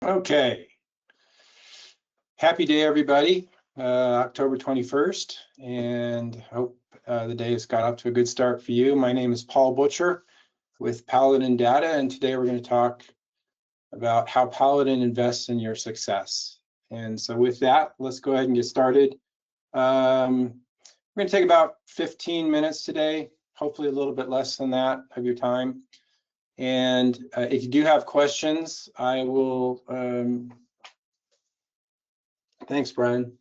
Okay. Happy day, everybody. October 21st, and hope the day has got off to a good start for you. My name is Paul Butcher with Paladin Data, and today we're going to talk about how Paladin invests in your success. And so with that, let's go ahead and get started. We're going to take about 15 minutes today, hopefully a little bit less than that of your time. And if you do have questions, I will, thanks, Brian.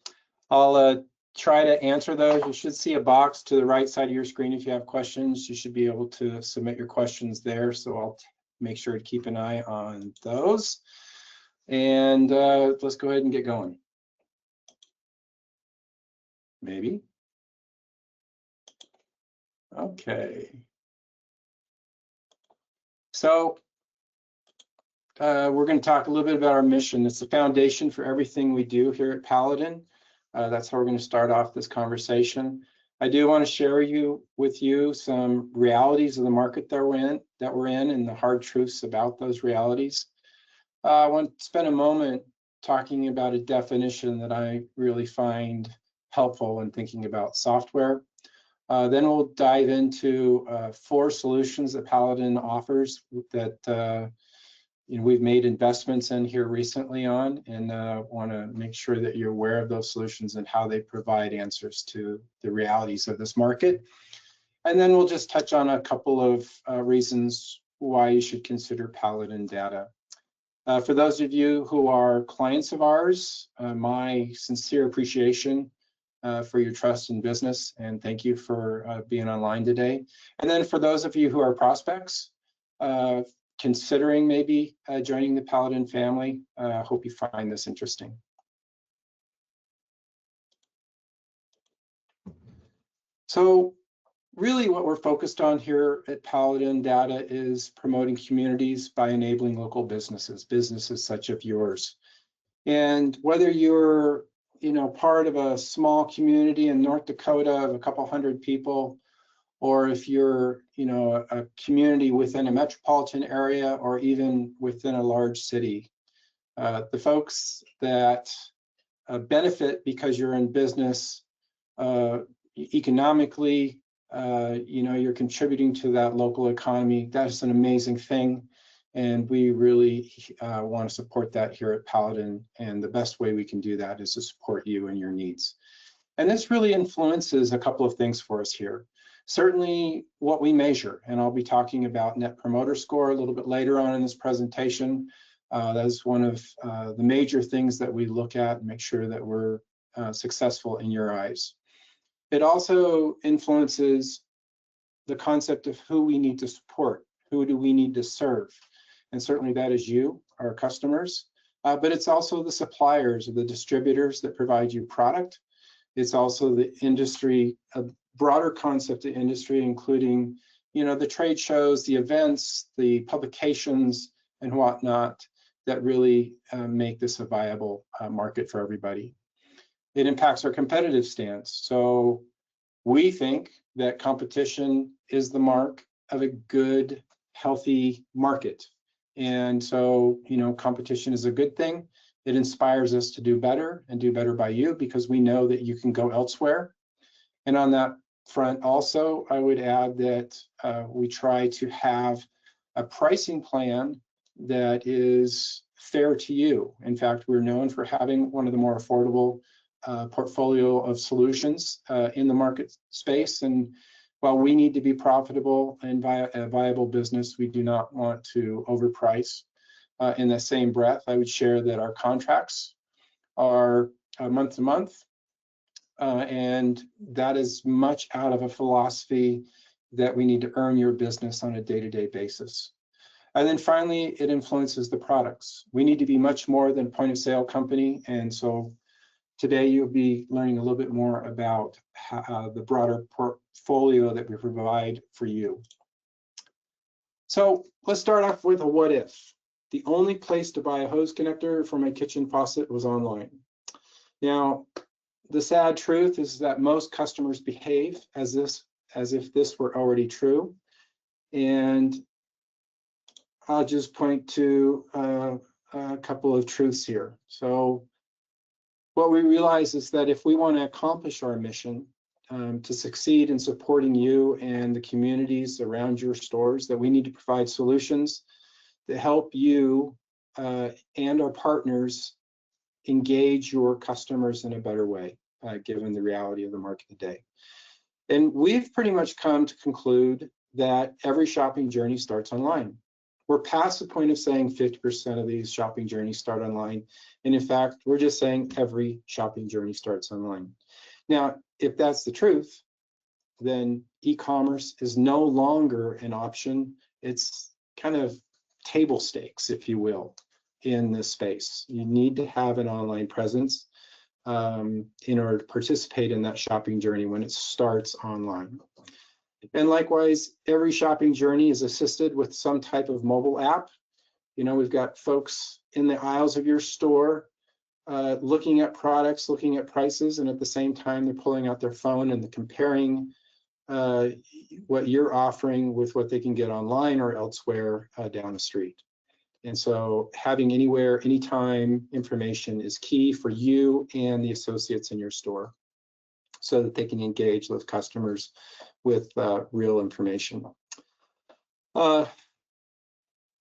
I'll try to answer those. You should see a box to the right side of your screen. If you have questions, you should be able to submit your questions there. So I'll make sure to keep an eye on those. And let's go ahead and get going. Maybe. Okay. So we're going to talk a little bit about our mission. It's the foundation for everything we do here at Paladin. That's how we're going to start off this conversation. I do want to share with you some realities of the market that we're in and the hard truths about those realities. I want to spend a moment talking about a definition that I really find helpful when thinking about software. Then we'll dive into 4 solutions that Paladin offers that we've made investments in here recently on, and want to make sure that you're aware of those solutions and how they provide answers to the realities of this market. And then we'll just touch on a couple of reasons why you should consider Paladin Data. For those of you who are clients of ours, my sincere appreciation for your trust in business, and thank you for being online today. And then for those of you who are prospects, considering maybe joining the Paladin family, hope you find this interesting. So really what we're focused on here at Paladin Data is promoting communities by enabling local businesses such as yours. And whether you're part of a small community in North Dakota of a couple hundred people, or if you're a community within a metropolitan area or even within a large city, the folks that benefit because you're in business economically, you're contributing to that local economy. That's an amazing thing, and we really want to support that here at Paladin, and the best way we can do that is to support you and your needs. And this really influences a couple of things for us here. Certainly what we measure, and I'll be talking about Net Promoter Score a little bit later on in this presentation. That is one of the major things that we look at and make sure that we're successful in your eyes. It also influences the concept of who we need to support, who do we need to serve, and certainly that is you, our customers, but it's also the suppliers or the distributors that provide you product. It's also the industry, a broader concept of industry, including, the trade shows, the events, the publications, and whatnot that really make this a viable market for everybody. It impacts our competitive stance. So we think that competition is the mark of a good, healthy market. And so, competition is a good thing. It inspires us to do better and do better by you, because we know that you can go elsewhere. And on that front also, I would add that we try to have a pricing plan that is fair to you. In fact, we're known for having one of the more affordable portfolio of solutions in the market space. And while we need to be profitable and a viable business, we do not want to overprice. In the same breath, I would share that our contracts are month to month, and that is much out of a philosophy that we need to earn your business on a day-to-day basis. And then finally, it influences the products. We need to be much more than a point-of-sale company, and so today you'll be learning a little bit more about the broader portfolio that we provide for you. So let's start off with a what if. The only place to buy a hose connector for my kitchen faucet was online. Now, the sad truth is that most customers behave as if this were already true. And I'll just point to a couple of truths here. So what we realize is that if we want to accomplish our mission to succeed in supporting you and the communities around your stores, that we need to provide solutions to help you and our partners engage your customers in a better way, given the reality of the market today. And we've pretty much come to conclude that every shopping journey starts online. We're past the point of saying 50% of these shopping journeys start online. And in fact, we're just saying every shopping journey starts online. Now, if that's the truth, then e-commerce is no longer an option. It's kind of table stakes, if you will, in this space. You need to have an online presence in order to participate in that shopping journey when it starts online. And likewise, every shopping journey is assisted with some type of mobile app. You know, we've got folks in the aisles of your store looking at products, looking at prices, and at the same time, they're pulling out their phone and they're comparing what you're offering with what they can get online or elsewhere down the street. And so having anywhere, anytime information is key for you and the associates in your store so that they can engage with customers with real information. The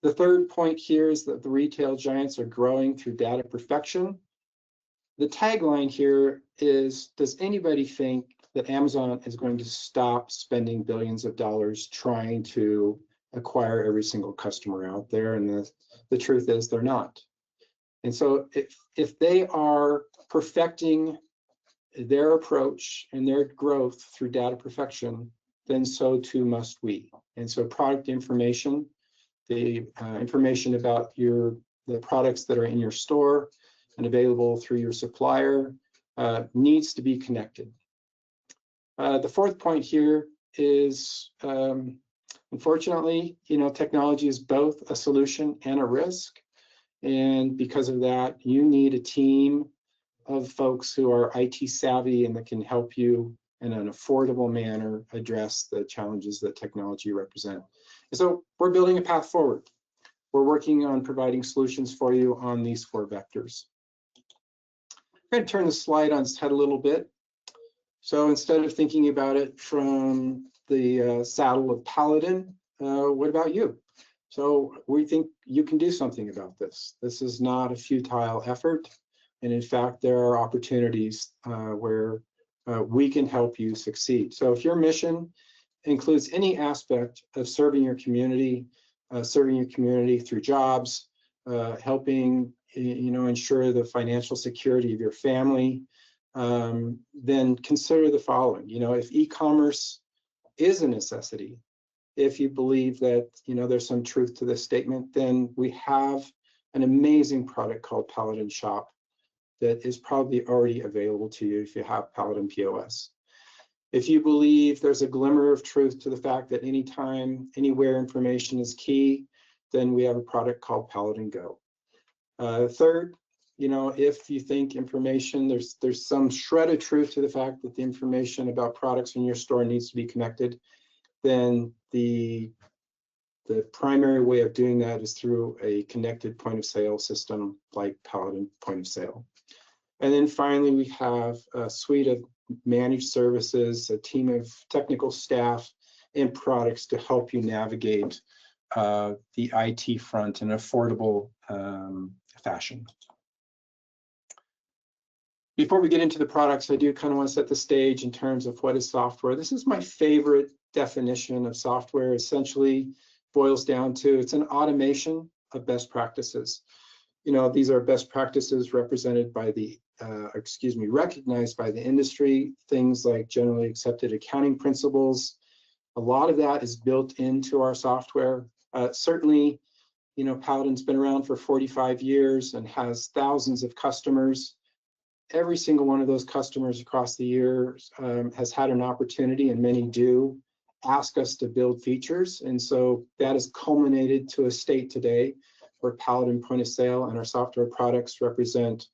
third point here is that the retail giants are growing through data perfection. The tagline here is, does anybody think that Amazon is going to stop spending billions of dollars trying to acquire every single customer out there? And the truth is they're not. And so if they are perfecting their approach and their growth through data perfection, then so too must we. And so product information, the information about the products that are in your store and available through your supplier needs to be connected. The fourth point here is, unfortunately, you know, technology is both a solution and a risk. And because of that, you need a team of folks who are IT savvy and that can help you in an affordable manner address the challenges that technology represent. And so we're building a path forward. We're working on providing solutions for you on these 4 vectors. I'm going to turn the slide on its head a little bit. So instead of thinking about it from the saddle of Paladin, what about you? So we think you can do something about this. This is not a futile effort. And in fact, there are opportunities where we can help you succeed. So if your mission includes any aspect of serving your community through jobs, helping ensure the financial security of your family, then consider the following. You know, if e-commerce is a necessity, if you believe that there's some truth to this statement, then we have an amazing product called Paladin Shop that is probably already available to you if you have Paladin POS. If you believe there's a glimmer of truth to the fact that anytime, anywhere information is key, then we have a product called Paladin Go. Third, if you think information, there's some shred of truth to the fact that the information about products in your store needs to be connected, then the primary way of doing that is through a connected point of sale system like Paladin Point of Sale. And then finally, we have a suite of managed services, a team of technical staff and products to help you navigate the IT front in an affordable fashion. Before we get into the products, I do kind of want to set the stage in terms of what is software. This is my favorite definition of software. Essentially boils down to, it's an automation of best practices. These are best practices represented by the, recognized by the industry, things like generally accepted accounting principles. A lot of that is built into our software. Certainly, Paladin's been around for 45 years and has thousands of customers. Every single one of those customers across the years has had an opportunity, and many do, ask us to build features. And so that has culminated to a state today where Paladin Point of Sale and our software products represent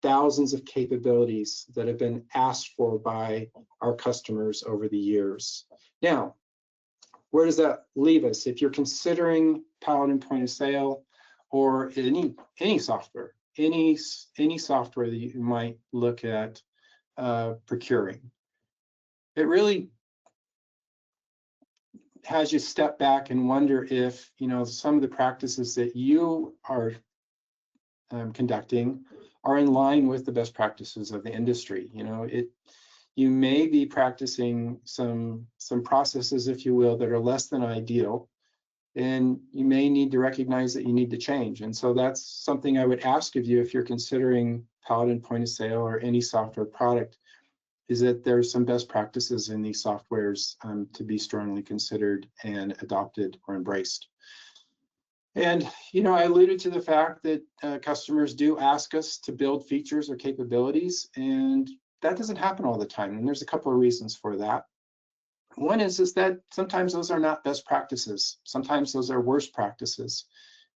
thousands of capabilities that have been asked for by our customers over the years. Now, where does that leave us? If you're considering Paladin Point of Sale or any software, any software that you might look at procuring. It really has you step back and wonder if, you know, some of the practices that you are conducting are in line with the best practices of the industry. You know, you may be practicing some processes, if you will, that are less than ideal, and you may need to recognize that you need to change. And so that's something I would ask of you if you're considering Paladin point of sale or any software product, is that there's some best practices in these softwares to be strongly considered and adopted or embraced. And, you know, I alluded to the fact that customers do ask us to build features or capabilities, and that doesn't happen all the time. And there's a couple of reasons for that. One is that sometimes those are not best practices. Sometimes those are worst practices,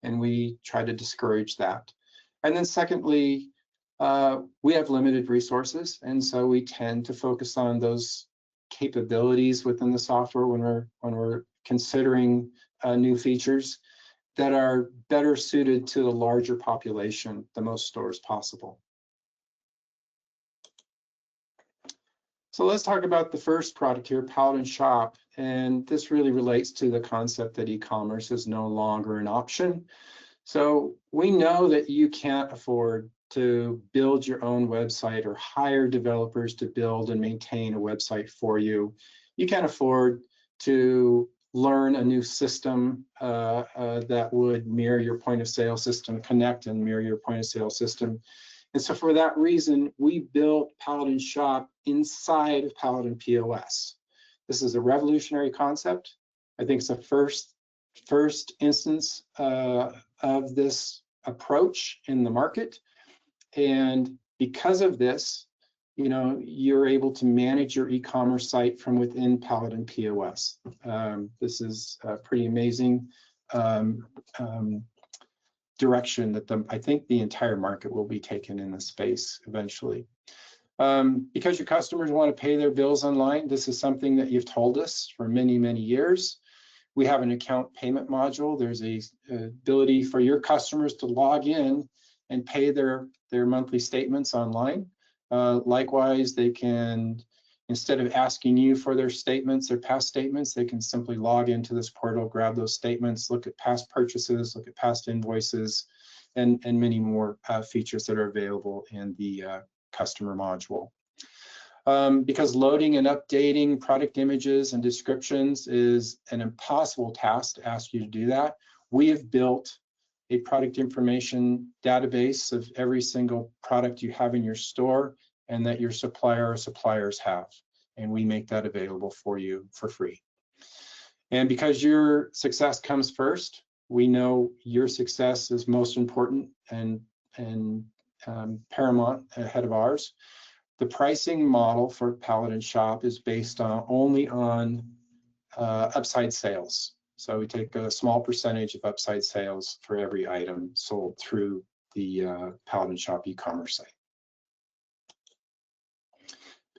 and we try to discourage that. And then secondly, we have limited resources, and so we tend to focus on those capabilities within the software when we're considering new features that are better suited to the larger population, the most stores possible. So let's talk about the first product here, Paladin Shop, and this really relates to the concept that e-commerce is no longer an option. So we know that you can't afford to build your own website or hire developers to build and maintain a website for you. You can't afford to learn a new system that would mirror your point of sale system, connect and mirror your point of sale system. And so for that reason, we built Paladin Shop inside of Paladin POS. This is a revolutionary concept. I think it's the first instance of this approach in the market. And because of this, you know, you're able to manage your e-commerce site from within Paladin POS. This is a pretty amazing direction that I think the entire market will be taken in this space eventually. Because your customers want to pay their bills online, this is something that you've told us for many, many years. We have an account payment module. There's a ability for your customers to log in and pay their monthly statements online. Likewise, they can, instead of asking you for their statements, their past statements, they can simply log into this portal, grab those statements, look at past purchases, look at past invoices, and many more features that are available in the customer module. Because loading and updating product images and descriptions is an impossible task to ask you to do that, we have built a product information database of every single product you have in your store and that your supplier or suppliers have. And we make that available for you for free. And because your success comes first, we know your success is most important and paramount ahead of ours. The pricing model for Paladin Shop is based only on upside sales. So we take a small percentage of upside sales for every item sold through the Paladin Shop e-commerce site.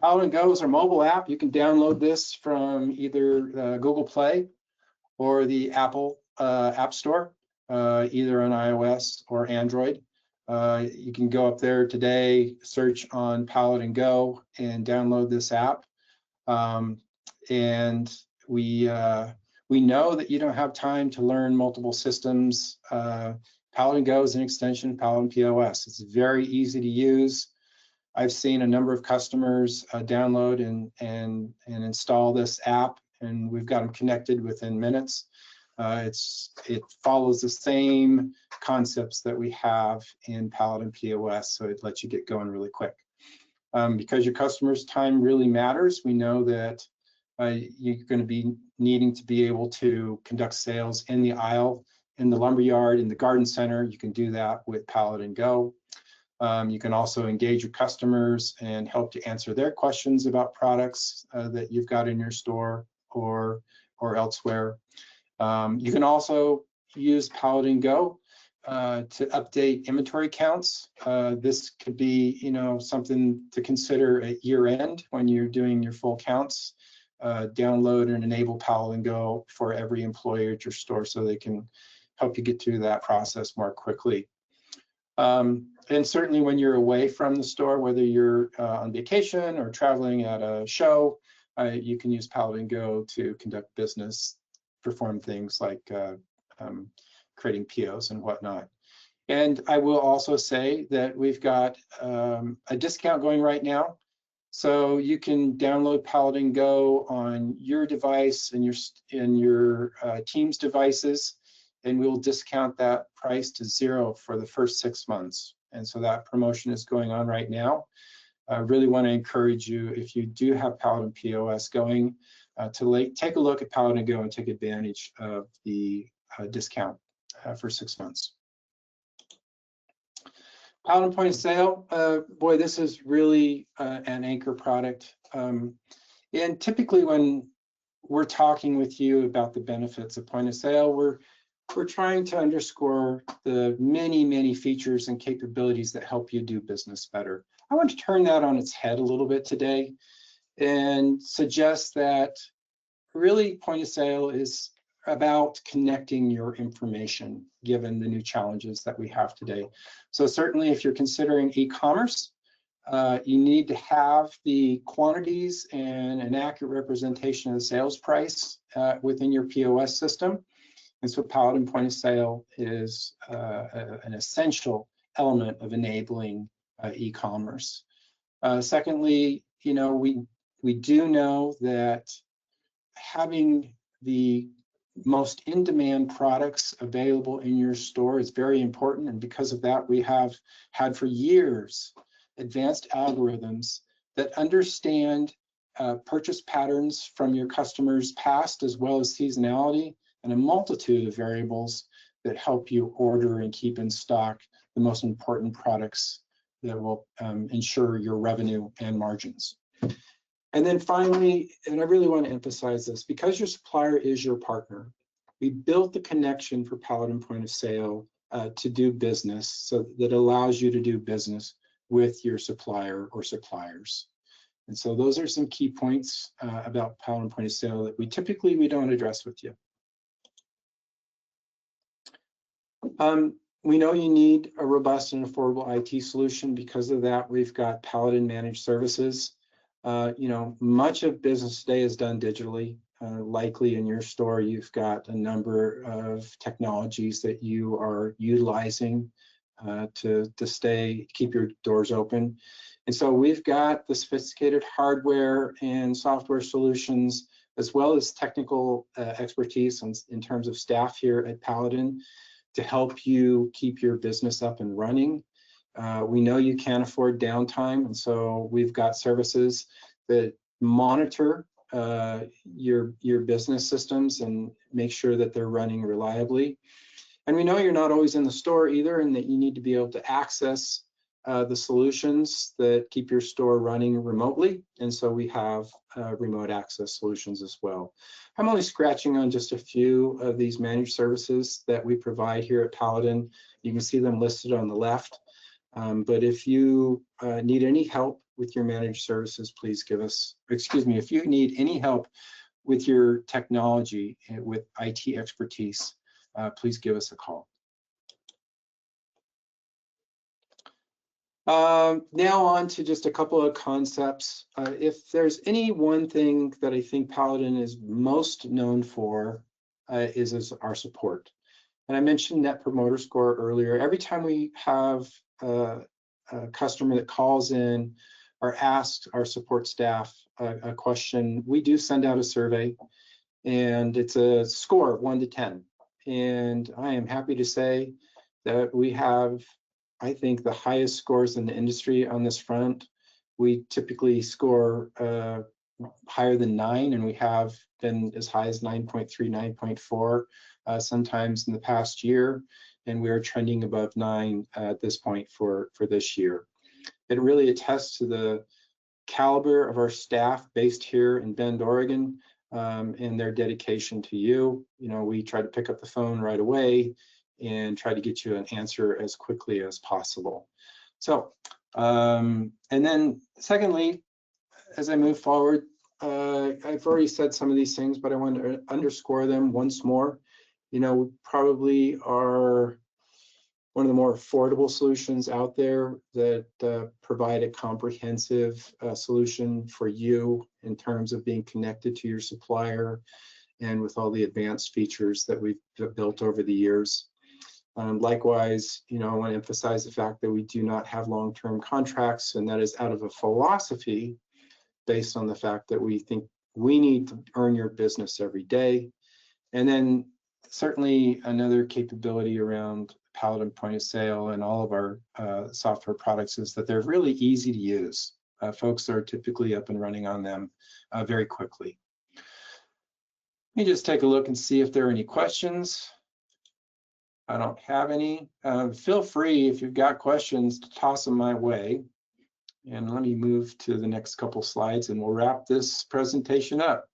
Paladin Go is our mobile app. You can download this from either Google Play or the Apple App Store, either on iOS or Android. You can go up there today, search on Paladin Go, and download this app. And we know that you don't have time to learn multiple systems. Paladin Go is an extension of Paladin POS. It's very easy to use. I've seen a number of customers download and install this app, and we've got them connected within minutes. It follows the same concepts that we have in Paladin POS, so it lets you get going really quick. Because your customers' time really matters, we know that you're going to be needing to be able to conduct sales in the aisle, in the lumberyard, in the garden center. You can do that with Paladin Go. You can also engage your customers and help to answer their questions about products that you've got in your store or elsewhere. You can also use Paladin Go to update inventory counts. This could be, you know, something to consider at year end when you're doing your full counts. Download and enable Paladin Go for every employee at your store so they can help you get through that process more quickly. And certainly when you're away from the store, whether you're on vacation or traveling at a show, you can use Paladin Go to conduct business, perform things like creating POs and whatnot. And I will also say that we've got a discount going right now. So you can download Paladin Go on your device and your team's devices, and we'll discount that price to $0 for the first 6 months. And so that promotion is going on right now. I really want to encourage you, if you do have Paladin POS going, to take a look at Paladin Go and take advantage of the discount for 6 months. Paladin Point of Sale, boy, this is really an anchor product. And typically when we're talking with you about the benefits of point of sale, we're trying to underscore the many, many features and capabilities that help you do business better. I want to turn that on its head a little bit today and suggest that really point of sale is about connecting your information given the new challenges that we have today. So certainly if you're considering e-commerce, you need to have the quantities and an accurate representation of the sales price within your POS system. And so Paladin Point of Sale is an essential element of enabling e-commerce. Secondly, you know, we do know that having the most in-demand products available in your store is very important, and because of that, we have had for years advanced algorithms that understand purchase patterns from your customers' past, as well as seasonality, and a multitude of variables that help you order and keep in stock the most important products that will ensure your revenue and margins. And then finally, and I really want to emphasize this, because your supplier is your partner, we built the connection for Paladin Point of Sale to do business, so that allows you to do business with your supplier or suppliers. And so those are some key points about Paladin Point of Sale that we don't address with you. We know you need a robust and affordable IT solution. Because of that, we've got Paladin Managed Services. You know, much of business today is done digitally. Likely in your store, you've got a number of technologies that you are utilizing to keep your doors open. And so we've got the sophisticated hardware and software solutions, as well as technical expertise in terms of staff here at Paladin to help you keep your business up and running. We know you can't afford downtime, and so we've got services that monitor your business systems and make sure that they're running reliably. And we know you're not always in the store either, and that you need to be able to access the solutions that keep your store running remotely. And so we have remote access solutions as well. I'm only scratching on just a few of these managed services that we provide here at Paladin. You can see them listed on the left. But if you need any help with your managed services, please give us, if you need any help with your technology, with IT expertise, please give us a call. Now on to just a couple of concepts. If there's any one thing that I think Paladin is most known for, is our support. And I mentioned Net Promoter Score earlier. Every time we have a customer that calls in or asks our support staff a question, we do send out a survey, and it's a score of 1 to 10. And I am happy to say that we have, I think, the highest scores in the industry on this front. We typically score higher than 9, and we have been as high as 9.3, 9.4 sometimes in the past year, and we are trending above 9 at this point for this year. It really attests to the caliber of our staff based here in Bend, Oregon, and their dedication to you. You know, we try to pick up the phone right away and try to get you an answer as quickly as possible. So, and then secondly, as I move forward, I've already said some of these things, but I want to underscore them once more. You know, we probably are one of the more affordable solutions out there that provide a comprehensive solution for you in terms of being connected to your supplier and with all the advanced features that we've built over the years. Likewise, you know, I want to emphasize the fact that we do not have long-term contracts, and that is out of a philosophy based on the fact that we think we need to earn your business every day. And then certainly another capability around Paladin Point of Sale and all of our software products is that they're really easy to use. Folks are typically up and running on them very quickly. Let me just take a look and see if there are any questions. I don't have any. Feel free, if you've got questions, to toss them my way. And let me move to the next couple slides and we'll wrap this presentation up.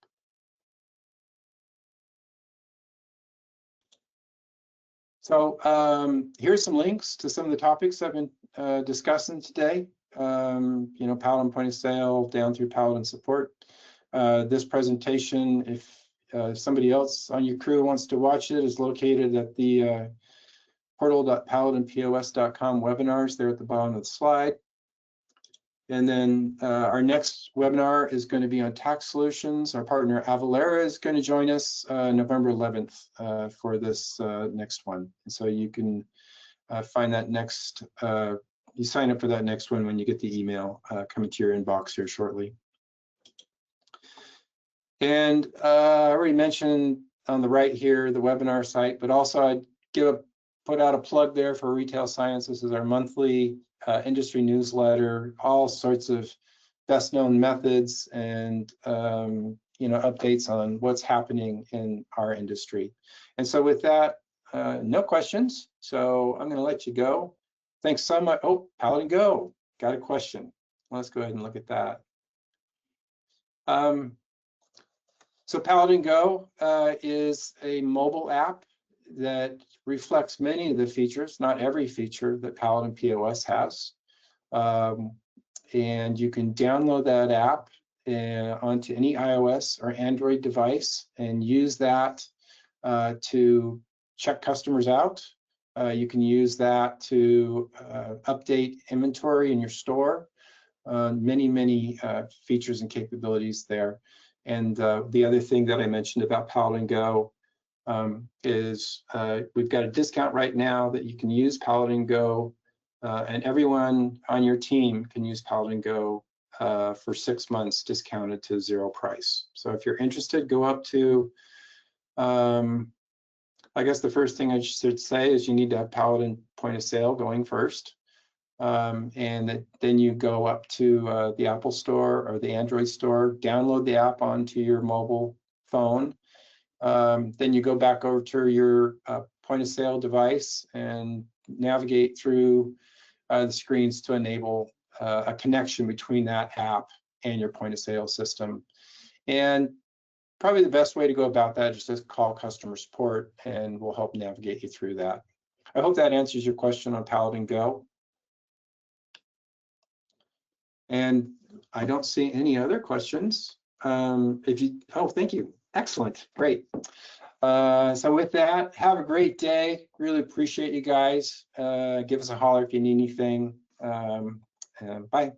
So here's some links to some of the topics I've been discussing today. You know, Paladin Point of Sale down through Paladin Support. This presentation, if somebody else on your crew wants to watch it, is located at the portal.paladinpos.com webinars there at the bottom of the slide. And then our next webinar is going to be on tax solutions. Our partner Avalara is going to join us November 11th for this next one. And so you can find that next, you sign up for that next one when you get the email coming to your inbox here shortly. And I already mentioned on the right here the webinar site, but also I'd put out a plug there for Retail Science. This is our monthly industry newsletter, all sorts of best known methods and you know, updates on what's happening in our industry. And so with that, no questions. So I'm going to let you go. Thanks so much. Oh, Paladin Go, got a question. Let's go ahead and look at that. So Paladin Go is a mobile app that reflects many of the features, not every feature that Paladin POS has. And you can download that app onto any iOS or Android device and use that to check customers out. You can use that to update inventory in your store. Many features and capabilities there. And the other thing that I mentioned about Paladin Go is we've got a discount right now that you can use Paladin Go, and everyone on your team can use Paladin Go for 6 months discounted to zero price. So if you're interested, go up to, I guess the first thing I should say is you need to have Paladin Point of Sale going first. And then you go up to the Apple Store or the Android Store, download the app onto your mobile phone. Then you go back over to your point of sale device and navigate through the screens to enable a connection between that app and your point of sale system. And probably the best way to go about that is just call customer support and we'll help navigate you through that. I hope that answers your question on Paladin Go. And I don't see any other questions. Oh, thank you. Excellent, great. So with that, have a great day. Really appreciate you guys. Give us a holler if you need anything. Bye.